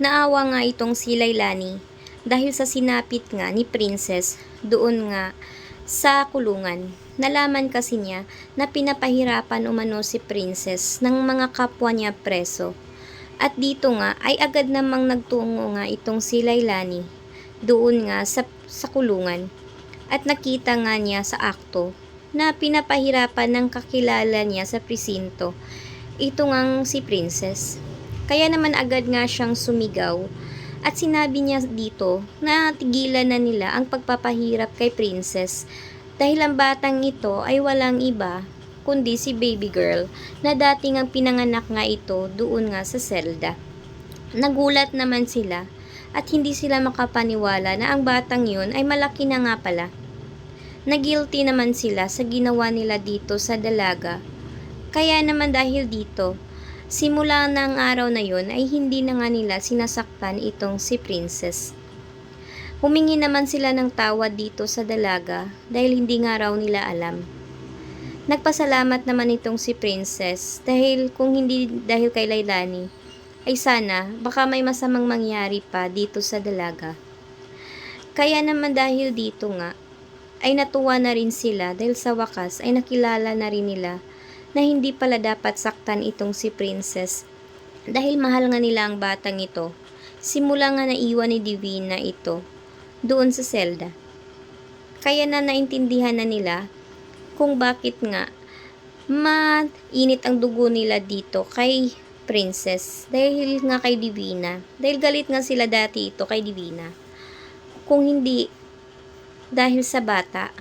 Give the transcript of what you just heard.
Naawa nga itong si Lailani dahil sa sinapit nga ni Princess doon nga sa kulungan. Nalaman kasi niya na pinapahirapan umano si Princess ng mga kapwa niya preso. At dito nga ay agad namang nagtungo nga itong si Lailani doon nga sa kulungan. At nakita nga niya sa akto na pinapahirapan ng kakilala niya sa presinto ito ngang si Princess. Kaya naman agad nga siyang sumigaw at sinabi niya dito na tigilan na nila ang pagpapahirap kay Princess dahil ang batang ito ay walang iba kundi si baby girl na dating ang pinanganak nga ito doon nga sa selda. Nagulat naman sila at hindi sila makapaniwala na ang batang yun ay malaki na nga pala. Nagilty naman sila sa ginawa nila dito sa dalaga. Kaya naman dahil dito, simula ng araw na yon ay hindi na nga nila sinasaktan itong si Princess. Humingi naman sila ng tawad dito sa dalaga dahil hindi nga raw nila alam. Nagpasalamat naman itong si Princess dahil kung hindi dahil kay Lailani, ay sana baka may masamang mangyari pa dito sa dalaga. Kaya naman dahil dito nga, ay natuwa na rin sila dahil sa wakas ay nakilala na rin nila na hindi pala dapat saktan itong si Princess dahil mahal nga nila ang batang ito. Simula nga naiwan ni Divina ito doon sa selda. Kaya na naintindihan na nila kung bakit nga mainit ang dugo nila dito kay Princess dahil nga kay Divina. Dahil galit nga sila dati ito kay Divina. Kung hindi dahil sa bata.